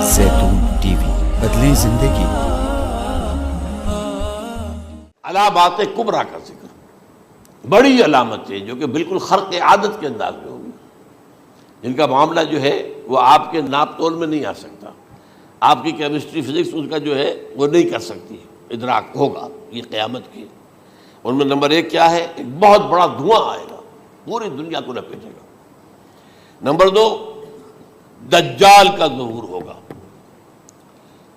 زیتون T V, بدلیں زندگی۔ علامات کبریٰ کا ذکر، بڑی علامتیں جو کہ بالکل خرق عادت کے انداز میں ہوگی، جن کا معاملہ جو ہے وہ آپ کے ناپ تول میں نہیں آ سکتا، آپ کی کیمسٹری فزکس اس کا جو ہے وہ نہیں کر سکتی، ادراک ہوگا یہ قیامت کی۔ ان میں نمبر 1 کیا ہے؟ ایک بہت بڑا دھواں آئے گا، پوری دنیا کو لپیٹے گا۔ نمبر 2، دجال کا ظہور ہوگا،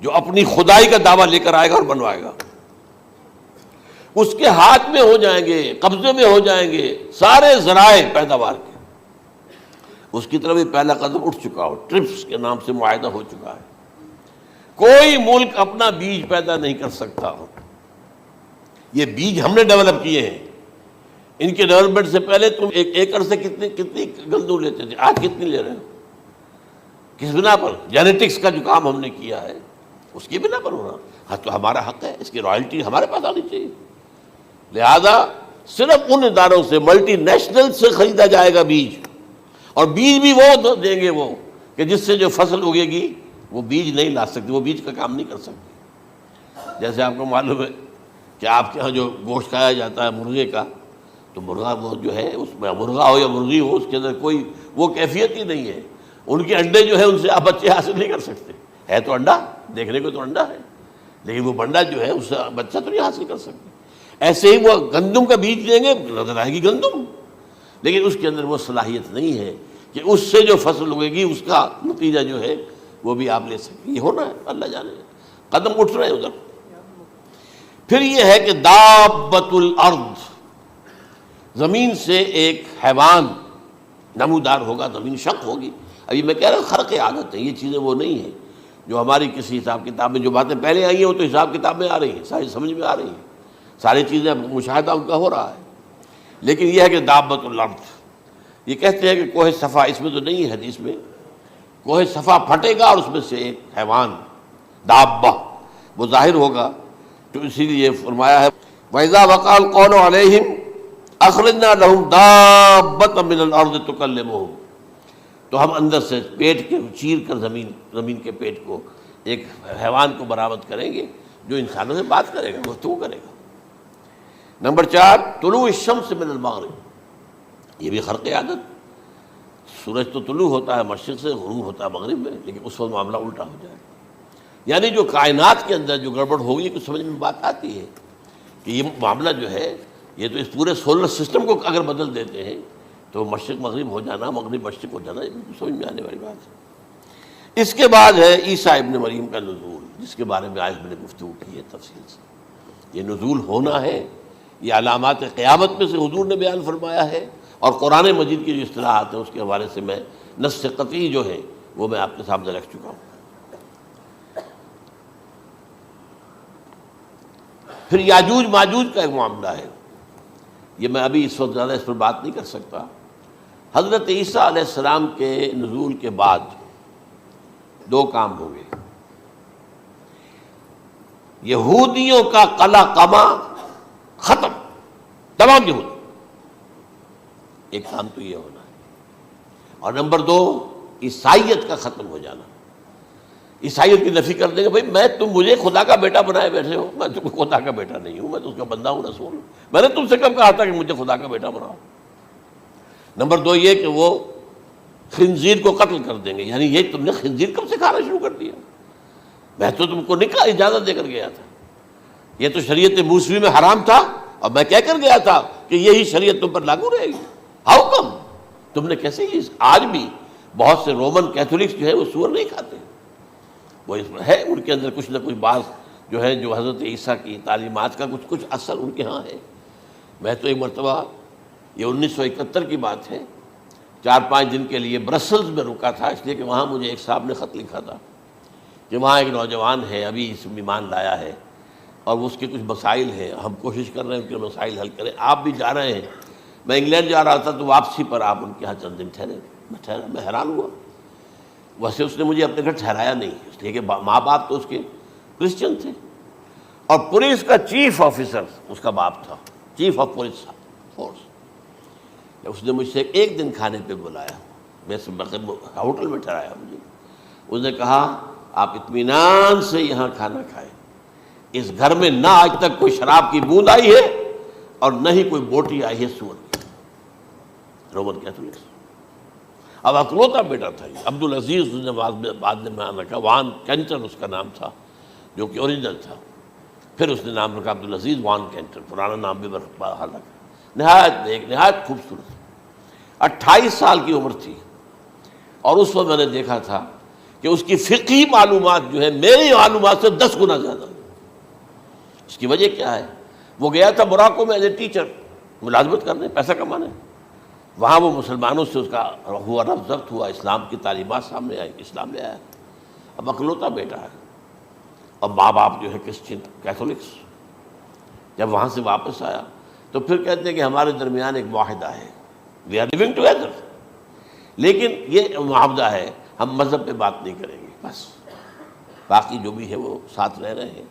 جو اپنی خدائی کا دعویٰ لے کر آئے گا اور بنوائے گا۔ اس کے ہاتھ میں ہو جائیں گے، قبضے میں ہو جائیں گے سارے ذرائع پیداوار کے۔ اس کی طرف پہلا قدم اٹھ چکا ہو، ٹرپس کے نام سے معاہدہ ہو چکا ہے۔ کوئی ملک اپنا بیج پیدا نہیں کر سکتا ہو، یہ بیج ہم نے ڈیولپ کیے ہیں۔ ان کے ڈیولپمنٹ سے پہلے تم ایک ایکڑ سے کتنی گندم لیتے تھے، آج کتنی لے رہے ہو؟ کس بنا پر؟ جینیٹکس کا جو کام ہم نے کیا ہے اس کی بنا پر ہونا۔ ہاں تو ہمارا حق ہے، اس کی رائلٹی ہمارے پاس آنی چاہیے۔ لہذا صرف ان اداروں سے، ملٹی نیشنل سے خریدا جائے گا بیج، اور بیج بھی وہ دیں گے وہ کہ جس سے جو فصل اگے گی وہ بیج نہیں لا سکتی، وہ بیج کا کام نہیں کر سکتی۔ جیسے آپ کو معلوم ہے کہ آپ کے ہاں جو گوشت کھایا جاتا ہے مرغے کا، تو مرغا وہ جو ہے اس میں، مرغا ہو یا مرغی ہو، اس کے اندر کوئی وہ کیفیت ہی نہیں ہے۔ ان کے انڈے جو ہے ان سے آپ بچے حاصل نہیں کر سکتے، ہے تو انڈا، دیکھنے کو تو انڈا ہے، لیکن وہ بنڈا جو ہے اس سے بچہ تو نہیں حاصل کر سکتے۔ ایسے ہی وہ گندم کا بیج دیں گے، نظر آئے گی گندم، لیکن اس کے اندر وہ صلاحیت نہیں ہے کہ اس سے جو فصل اگے گی اس کا نتیجہ جو ہے وہ بھی آپ لے سکیں۔ یہ ہونا ہے، اللہ جانے، قدم اٹھ رہے ہیں ادھر۔ پھر یہ ہے کہ دابۃ الارض، زمین سے ایک حیوان نمودار ہوگا، زمین شق ہوگی۔ ابھی میں کہہ رہا ہوں خرق عادت ہے، یہ چیزیں وہ نہیں ہیں جو ہماری کسی حساب کتاب میں جو باتیں پہلے آئی ہیں وہ تو حساب کتاب میں آ رہی ہیں، ساری سمجھ میں آ رہی ہیں، ساری چیزیں مشاہدہ ان کا ہو رہا ہے۔ لیکن یہ ہے کہ دابۃ الارض، یہ کہتے ہیں کہ کوہ صفا، اس میں تو نہیں ہے حدیث میں، کوہ صفا پھٹے گا اور اس میں سے ایک حیوان دابہ وہ ظاہر ہوگا، تو اسی لیے فرمایا ہے وَإِذَا وَقَعَ الْقَوْلُ عَلَيْهِمْ أَخْرَجْنَا لَهُمْ دَابَّةً مِّنَ الْأَرْضِ تُكَلِّمُهُمْ، تو ہم اندر سے پیٹ کے چیر کر زمین کے پیٹ کو ایک حیوان کو برآمد کریں گے جو انسانوں سے بات کرے گا، گفتگو کرے گا۔ نمبر 4، طلوع الشمس من المغرب، یہ بھی خرق عادت۔ سورج تو طلوع ہوتا ہے مشرق سے، غروب ہوتا ہے مغرب میں، لیکن اس وقت معاملہ الٹا ہو جائے، یعنی جو کائنات کے اندر جو گڑبڑ ہوگی کچھ سمجھ میں بات آتی ہے کہ یہ معاملہ جو ہے، یہ تو اس پورے سولر سسٹم کو اگر بدل دیتے ہیں تو مشرق مغرب ہو جانا، مغرب مشرق ہو جانا، یہ سمجھ میں آنے والی بات ہے۔ اس کے بعد ہے عیسیٰ ابن مریم کا نزول، جس کے بارے میں آج میں نے گفتگو کی ہے تفصیل سے۔ یہ نزول ہونا ہے، یہ علامات قیامت میں سے حضور نے بیان فرمایا ہے، اور قرآن مجید کی جو اصطلاحات ہیں اس کے حوالے سے میں نص قطعی جو ہے وہ میں آپ کے سامنے رکھ چکا ہوں۔ پھر یاجوج ماجوج کا ایک معاملہ ہے، یہ میں ابھی اس وقت زیادہ اس پر بات نہیں کر سکتا۔ حضرت عیسیٰ علیہ السلام کے نزول کے بعد 2 کام ہوں گے، یہودیوں کا قلع قمع ختم، تمام یہود، ایک کام تو یہ ہونا ہے، اور نمبر 2 عیسائیت کا ختم ہو جانا۔ عیسائیت کی نفی کر دیں گے، بھائی تم مجھے خدا کا بیٹا بنائے بیٹھے ہو، میں تم خدا کا بیٹا نہیں ہوں، میں تو اس کا بندہ ہوں، رسول ہوں، میں نے تم سے کب کہا تھا کہ مجھے خدا کا بیٹا بناؤ۔ نمبر 2 یہ کہ وہ خنزیر کو قتل کر دیں گے، یعنی یہ تم نے خنزیر کب سے کھانا شروع کر دیا؟ میں تو تم کو نکاح اجازت دے کر گیا تھا، یہ تو شریعت موسوی میں حرام تھا، اور میں کہہ کر گیا تھا کہ یہی شریعت تم پر لاگو رہے گی، ہاؤ کم تم نے کیسے یہ؟ آج بھی بہت سے رومن کیتھولکس جو ہے وہ سور نہیں کھاتے، وہ اس میں ہے ان کے اندر کچھ نہ کچھ بات جو ہے جو حضرت عیسیٰ کی تعلیمات کا کچھ اثر ان کے ہاں ہے۔ میں تو ایک مرتبہ، یہ 1971 کی بات ہے، 4-5 دن کے لیے برسلز میں رکا تھا، اس لیے کہ وہاں مجھے ایک صاحب نے خط لکھا تھا کہ وہاں ایک نوجوان ہے، ابھی اس ایمان لایا ہے، اور اس کے کچھ مسائل ہیں، ہم کوشش کر رہے ہیں ان کے مسائل حل کریں، آپ بھی جا رہے ہیں۔ میں انگلینڈ جا رہا تھا تو واپسی پر آپ ان کے یہاں چند دن ٹھہرے، میں حیران ہوا۔ ویسے اس نے مجھے اپنے گھر ٹھہرایا نہیں، اس لیے کہ ماں باپ تو اس کے کرسچن تھے، اور پولیس کا چیف آفیسر اس کا باپ تھا، چیف آف پولیس فورس۔ اس نے مجھ سے 1 دن کھانے پہ بلایا، میں ہوٹل میں ٹھہرایا مجھے، اس نے کہا آپ اطمینان سے یہاں کھانا کھائیں، اس گھر میں نہ آج تک کوئی شراب کی بوند آئی ہے اور نہ ہی کوئی بوٹی آئی ہے سور کی۔ Roman Catholics. اب اکلوتا بیٹا تھا یہ عبدالعزیز، اس نے بعد میں نام رکھا، وان کینٹر اس کا نام تھا جو کہ اوریجنل تھا، پھر اس نے نام رکھا عبدالعزیز وان کینٹر، پرانا نام بھی بحال رکھا۔ نہایت نیک، نہایت خوبصورت، 28 سال کی عمر تھی، اور اس وقت میں نے دیکھا تھا کہ اس کی فقہی معلومات جو ہے میری معلومات سے 10 گنا زیادہ۔ اس کی وجہ کیا ہے؟ وہ گیا تھا موراکو میں ایز اے ٹیچر ملازمت کرنے، پیسہ کمانے، وہاں وہ مسلمانوں سے اس کا ہوا رفع ضبط ہوا، اسلام کی تعلیمات سامنے آئی، اسلام لے آیا۔ اب اکلوتا بیٹا ہے، اور ماں باپ جو ہے کرسچن کیتھولکس۔ جب وہاں سے واپس آیا تو پھر کہتے ہیں کہ ہمارے درمیان ایک معاہدہ ہے، وی آر لیونگ ٹوگیدر، لیکن یہ معاہدہ ہے ہم مذہب پہ بات نہیں کریں گے، بس باقی جو بھی ہے وہ ساتھ رہ رہے ہیں۔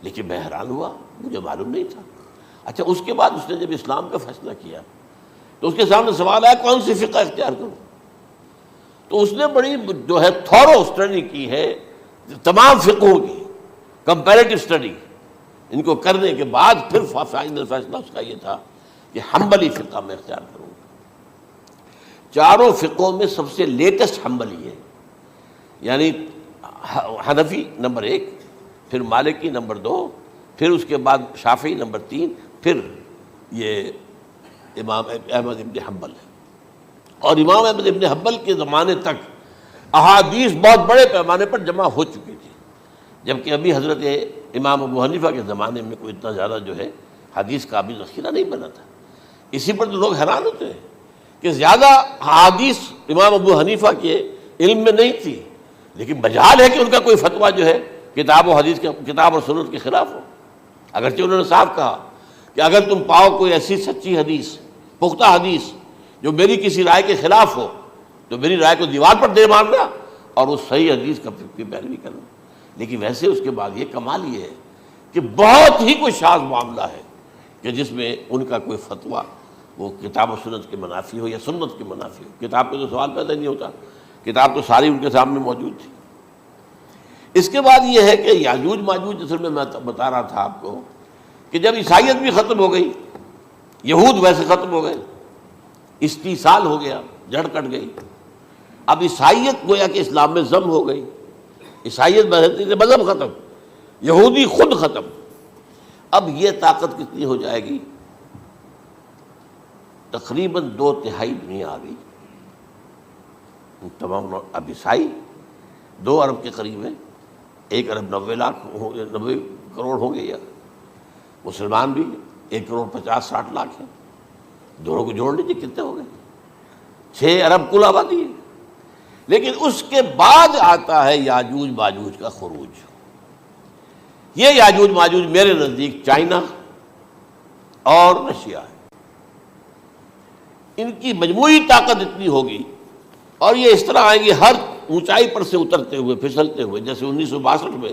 لیکن میں حیران ہوا، مجھے معلوم نہیں تھا۔ اچھا، اس کے بعد اس نے جب اسلام کا فیصلہ کیا تو اس کے سامنے سوال آیا کون سی فقہ اختیار کروں؟ تو اس نے بڑی جو ہے تھورو اسٹڈی کی ہے تمام فقہوں کی، کمپیریٹو اسٹڈی، ان کو کرنے کے بعد پھر فائنل فیصلہ اس کا یہ تھا کہ حنبلی فقہ میں اختیار کروں۔ چاروں فقہوں میں سب سے لیٹسٹ حنبلی ہے، یعنی حنفی نمبر 1، پھر مالکی نمبر 2، پھر اس کے بعد شافعی نمبر 3، پھر یہ امام احمد ابن حنبل ہے۔ اور امام احمد ابن حنبل کے زمانے تک احادیث بہت بڑے پیمانے پر جمع ہو چکی تھی، جبکہ ابھی حضرت امام ابو حنیفہ کے زمانے میں کوئی اتنا زیادہ جو ہے حدیث کا بھی ذخیرہ نہیں بنا تھا۔ اسی پر تو لوگ حیران ہوتے ہیں کہ زیادہ حدیث امام ابو حنیفہ کے علم میں نہیں تھی، لیکن مجال ہے کہ ان کا کوئی فتویٰ جو ہے کتاب و حدیث کے، کتاب اور سنت کے خلاف ہو۔ اگرچہ انہوں نے صاف کہا کہ اگر تم پاؤ کوئی ایسی سچی حدیث، پختہ حدیث جو میری کسی رائے کے خلاف ہو تو میری رائے کو دیوار پر دے مارنا اور اس صحیح حدیث کا پیروی کرنا۔ لیکن ویسے اس کے بعد یہ کمال یہ ہے کہ بہت ہی کوئی شاذ معاملہ ہے کہ جس میں ان کا کوئی فتویٰ وہ کتاب و سنت کے منافی ہو یا سنت کے منافی ہو۔ کتاب پہ تو سوال پیدا نہیں ہوتا، کتاب تو ساری ان کے سامنے موجود تھی۔ اس کے بعد یہ ہے کہ یاجوج ماجوج، اصل میں بتا رہا تھا آپ کو کہ جب عیسائیت بھی ختم ہو گئی، یہود ویسے ختم ہو گئے، استیصال ہو گیا، جڑ کٹ گئی، اب عیسائیت گویا کہ اسلام میں ضم ہو گئی، عیسائیت مذہب ختم، یہودی خود ختم۔ اب یہ طاقت کتنی ہو جائے گی؟ تقریباً 2/3 دنیا آ گئی، تمام اب عیسائی 2 ارب کے قریب ہیں، 1 ارب 90 کروڑ ہوں گے، یا مسلمان بھی 1 کروڑ 50-60 لاکھ ہیں، دونوں کو جوڑ لیجیے کتنے ہو گئے، 6 ارب کل آبادی ہے۔ لیکن اس کے بعد آتا ہے یاجوج ماجوج کا خروج۔ یہ یاجوج ماجوج میرے نزدیک چائنا اور رشیا ہے، ان کی مجموعی طاقت اتنی ہوگی، اور یہ اس طرح آئیں گے ہر اونچائی پر سے اترتے ہوئے، پھسلتے ہوئے، جیسے 1962 میں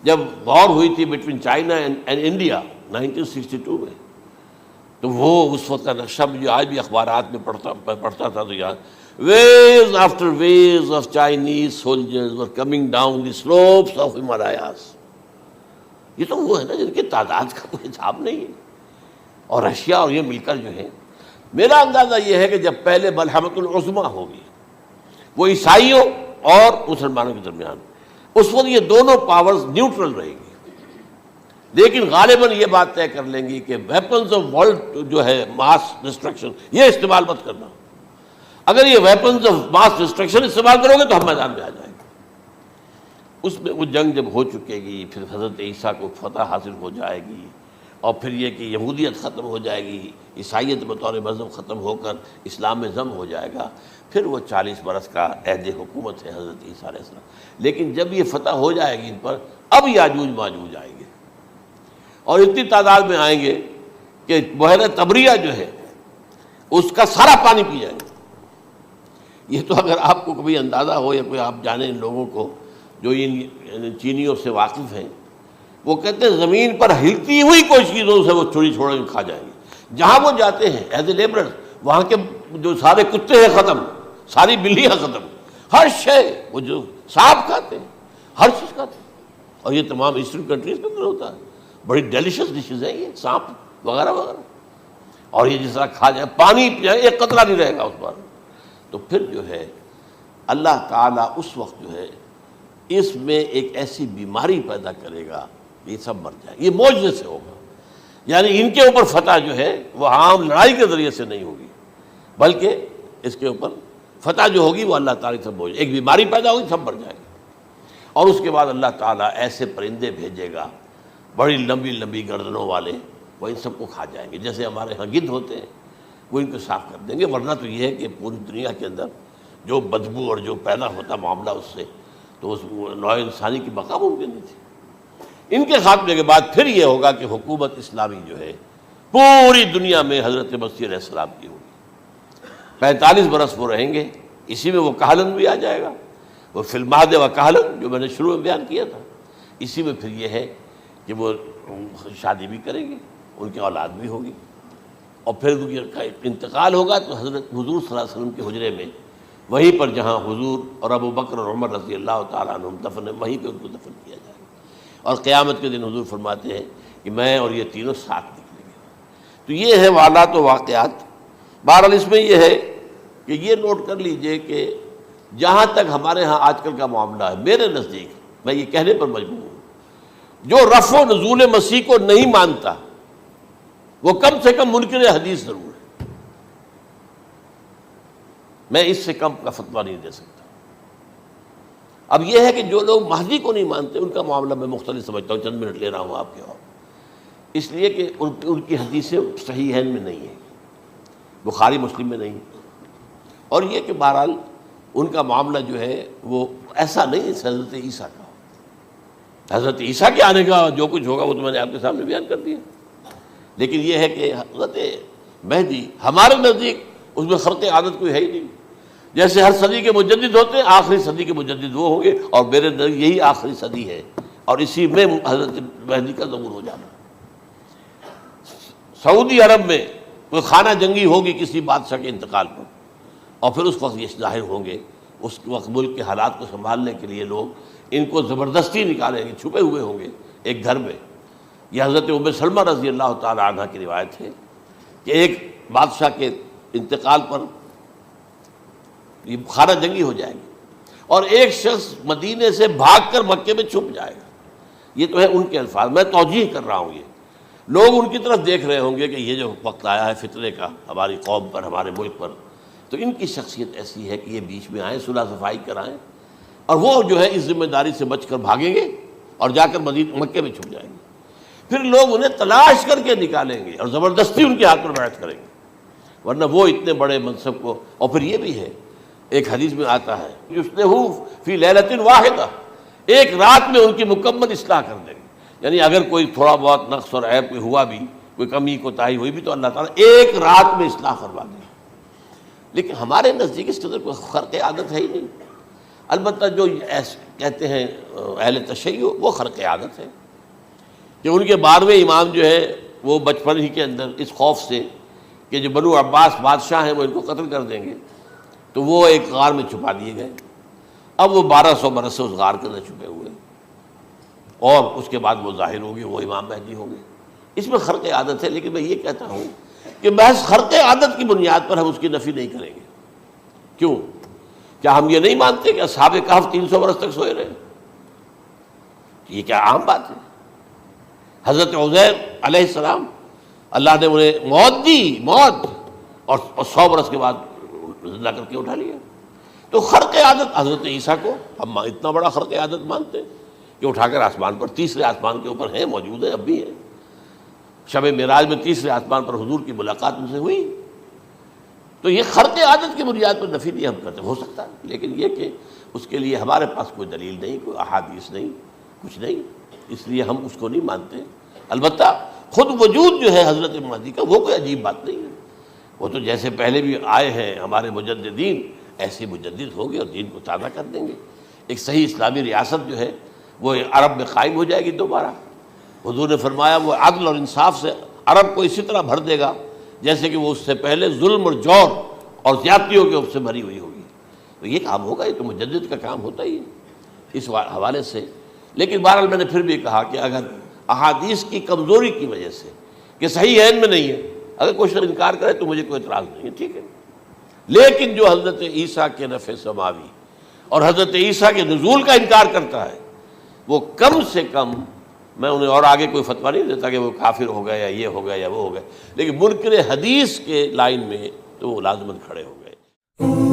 جب وار ہوئی تھی بٹوین چائنا اینڈ انڈیا 1962 میں، تو وہ اس وقت کا نقشہ مجھے آج بھی اخبارات میں پڑھتا تھا تو یاد، waves after waves of Chinese soldiers were coming down the slopes of Himalayas۔ یہ تو وہ ہے نا جن کی تعداد کا کوئی حساب نہیں ہے، اور رشیا اور یہ مل کر جو ہے، میرا اندازہ یہ ہے کہ جب پہلے ملحمۃ العظمیٰ ہوگی وہ عیسائیوں اور مسلمانوں کے درمیان، اس وقت یہ دونوں پاورز نیوٹرل رہے گی، لیکن غالباً یہ بات طے کر لیں گی کہ ویپنز آف ورلڈ جو ہے ماس ڈسٹرکشن، یہ استعمال مت کرنا، اگر یہ ویپنز آف ماس ڈسٹرکشن استعمال کرو گے تو ہم میدان میں آ جائیں گے۔ اس میں وہ جنگ جب ہو چکے گی، پھر حضرت عیسیٰ کو فتح حاصل ہو جائے گی، اور پھر یہ کہ یہودیت ختم ہو جائے گی، عیسائیت بطور مذہب ختم ہو کر اسلام میں ضم ہو جائے گا، پھر وہ 40 برس کا عہد حکومت ہے حضرت عیسیٰ علیہ السلام۔ لیکن جب یہ فتح ہو جائے گی ان پر، اب یاجوج ماجوج آئیں گے، اور اتنی تعداد میں آئیں گے کہ بحیرہ طبریہ جو ہے اس کا سارا پانی پی جائیں گے۔ یہ تو اگر آپ کو کبھی اندازہ ہو، یا کوئی آپ جانیں ان لوگوں کو جو ان چینیوں سے واقف ہیں، وہ کہتے ہیں زمین پر ہلتی ہوئی کوئی چیزوں سے وہ چھوڑی چھوڑ کھا جائیں گے۔ جہاں وہ جاتے ہیں ایز اے لیبرر، وہاں کے جو سارے کتے ہیں ختم، ساری بلیاں ختم، ہر شے، وہ جو سانپ کھاتے ہیں، ہر چیز کھاتے ہیں، اور یہ تمام ایسٹرن کنٹریز کے اندر ہوتا ہے، بڑی ڈیلیشس ڈشز ہیں یہ، سانپ وغیرہ وغیرہ، اور یہ جس طرح کھا جائے، پانی پیا ایک قطرہ نہیں رہے گا اس پر. تو پھر جو ہے اللہ تعالیٰ اس وقت جو ہے اس میں ایک ایسی بیماری پیدا کرے گا یہ سب مر جائیں. یہ معجزے سے ہوگا، یعنی ان کے اوپر فتح جو ہے وہ عام لڑائی کے ذریعے سے نہیں ہوگی، بلکہ اس کے اوپر فتح جو ہوگی وہ اللہ تعالیٰ سے بوجھ، ایک بیماری پیدا ہوگی سب مر جائے گا. اور اس کے بعد اللہ تعالیٰ ایسے پرندے بھیجے گا بڑی لمبی لمبی گردنوں والے، وہ ان سب کو کھا جائیں گے. جیسے ہمارے ہاں گدھ ہوتے ہیں وہ ان کو صاف کر دیں گے. ورنہ تو یہ ہے کہ پوری دنیا کے اندر جو بدبو اور جو پیدا ہوتا معاملہ اس سے، تو اس نوع انسانی کی بقا ممکن نہیں تھی. ان کے خاتمے کے بعد پھر یہ ہوگا کہ حکومت اسلامی جو ہے پوری دنیا میں حضرت مسیح علیہ السلام کی ہوگی. 45 برس وہ رہیں گے، اسی میں وہ کہلن بھی آ جائے گا، وہ فی المہد و کہلن جو میں نے شروع میں بیان کیا تھا. اسی میں پھر یہ ہے کہ وہ شادی بھی کریں گے، ان کی اولاد بھی ہوگی، اور پھر ان کا انتقال ہوگا تو حضرت حضور صلی اللہ علیہ وسلم کے حجرے میں، وہیں پر جہاں حضور اور ابو بکر اور عمر رضی اللہ تعالیٰ عنہم دفن ہیں، وہیں پہ ان کو دفن کیا جائے گا. اور قیامت کے دن حضور فرماتے ہیں کہ میں اور یہ تینوں ساتھ نکلیں گے. تو یہ ہے والات و واقعات. بہرحال اس میں یہ ہے کہ یہ نوٹ کر لیجئے کہ جہاں تک ہمارے ہاں آج کل کا معاملہ ہے، میرے نزدیک میں یہ کہنے پر مجبور ہوں، جو رفع و نزول مسیح کو نہیں مانتا وہ کم سے کم منکر حدیث ضرور ہے. میں اس سے کم کا فتویٰ نہیں دے سکتا. اب یہ ہے کہ جو لوگ مہدی کو نہیں مانتے ان کا معاملہ میں مختلف سمجھتا ہوں. چند منٹ لے رہا ہوں آپ کے، اور اس لیے کہ ان کی حدیثیں صحیحین میں نہیں ہیں، بخاری مسلم میں نہیں، اور یہ کہ بہرحال ان کا معاملہ جو ہے وہ ایسا نہیں ہے حضرت عیسیٰ کا. حضرت عیسیٰ کے آنے کا جو کچھ ہوگا وہ تو میں نے آپ کے سامنے بیان کر دیا. لیکن یہ ہے کہ حضرت مہدی ہمارے نزدیک اس میں خرق عادت کوئی ہے ہی نہیں. جیسے ہر صدی کے مجدد ہوتے ہیں، آخری صدی کے مجدد وہ ہوں گے، اور میرے نزدیک یہی آخری صدی ہے، اور اسی میں حضرت مہدی کا ظہور ہو جانا. سعودی عرب میں کوئی خانہ جنگی ہوگی کسی بادشاہ کے انتقال پر، اور پھر اس وقت یہ ظاہر ہوں گے. اس وقت ملک کے حالات کو سنبھالنے کے لیے لوگ ان کو زبردستی نکالیں گے، چھپے ہوئے ہوں گے ایک گھر میں. یہ حضرت ام سلمہ رضی اللہ تعالی عنہ کی روایت ہے کہ ایک بادشاہ کے انتقال پر یہ خانہ جنگی ہو جائے گی، اور ایک شخص مدینے سے بھاگ کر مکے میں چھپ جائے گا. یہ تو ہے ان کے الفاظ، میں توجیہ کر رہا ہوں. یہ لوگ ان کی طرف دیکھ رہے ہوں گے کہ یہ جو وقت آیا ہے فتنے کا ہماری قوم پر، ہمارے ملک پر، تو ان کی شخصیت ایسی ہے کہ یہ بیچ میں آئیں، صلح صفائی کرائیں، اور وہ جو ہے اس ذمہ داری سے بچ کر بھاگیں گے اور جا کر مکے میں چھپ جائیں گے. پھر لوگ انہیں تلاش کر کے نکالیں گے اور زبردستی ان کے ہاتھ پر بیعت کریں گے، ورنہ وہ اتنے بڑے منصب کو. اور پھر یہ بھی ہے، ایک حدیث میں آتا ہے یصلحو فی لیلۃ واحدہ، ایک رات میں ان کی مکمل اصلاح کر دیں گے. یعنی اگر کوئی تھوڑا بہت نقص اور عیب کوئی ہوا بھی، کوئی کمی کوتاہی ہوئی بھی، تو اللہ تعالیٰ ایک رات میں اصلاح کروا دیں. لیکن ہمارے نزدیک اس قدر کوئی خرق عادت ہے ہی نہیں. البتہ جو کہتے ہیں اہل تشیع، وہ خرق عادت ہے کہ ان کے 12ویں امام جو ہے وہ بچپن ہی کے اندر اس خوف سے کہ جو بنو عباس بادشاہ ہیں وہ ان کو قتل کر دیں گے، تو وہ ایک غار میں چھپا دیے گئے. اب وہ 1200 برس سے اس غار کے اندر چھپے ہوئے، اور اس کے بعد وہ ظاہر ہوگی، وہ امام مہدی ہوں گے. اس میں خرق عادت ہے. لیکن میں یہ کہتا ہوں کہ محض خرق عادت کی بنیاد پر ہم اس کی نفی نہیں کریں گے. کیوں؟ کیا ہم یہ نہیں مانتے کہ اصحاب کہف 300 برس تک سوئے رہے؟ یہ کیا عام بات ہے؟ حضرت عزیر علیہ السلام اللہ نے انہیں موت دی، موت، اور 100 برس کے بعد زندہ کر کے اٹھا لیا. تو خرق عادت حضرت عیسیٰ کو ہم اتنا بڑا خرق عادت مانتے ہیں کہ اٹھا کر آسمان پر، تیسرے آسمان کے اوپر ہیں، موجود ہیں، اب بھی ہیں. شب معراج میں تیسرے آسمان پر حضور کی ملاقات ان سے ہوئی. تو یہ خرق عادت کی بنیاد پر نفی نہیں ہم کرتے. ہو سکتا ہے، لیکن یہ کہ اس کے لیے ہمارے پاس کوئی دلیل نہیں، کوئی احادیث نہیں، کچھ نہیں، اس لیے ہم اس کو نہیں مانتے. البتہ خود وجود جو ہے حضرت مہدی کا وہ کوئی عجیب بات نہیں ہے. وہ تو جیسے پہلے بھی آئے ہیں ہمارے مجددین، ایسے مجدد ہوں گے اور دین کو تازہ کر دیں گے. ایک صحیح اسلامی ریاست جو ہے وہ عرب میں قائم ہو جائے گی دوبارہ. حضور نے فرمایا وہ عدل اور انصاف سے عرب کو اسی طرح بھر دے گا جیسے کہ وہ اس سے پہلے ظلم اور جور اور زیادتیوں کے سے بھری ہوئی ہوگی. تو یہ کام ہوگا، یہ تو مجدد کا کام ہوتا ہی ہے. اس حوالے سے. لیکن بہرحال میں نے پھر بھی کہا کہ اگر احادیث کی کمزوری کی وجہ سے کہ صحیح عین میں نہیں ہے، اگر کوئی شخص انکار کرے تو مجھے کوئی اعتراض نہیں ہے، ٹھیک ہے. لیکن جو حضرت عیسیٰ کے نفع سماوی اور حضرت عیسیٰ کے نزول کا انکار کرتا ہے، وہ کم سے کم، میں انہیں اور آگے کوئی فتویٰ نہیں دیتا کہ وہ کافر ہو گئے یا یہ ہو گئے یا وہ ہو گئے، لیکن منکر حدیث کے لائن میں تو وہ لازماً کھڑے ہو گئے.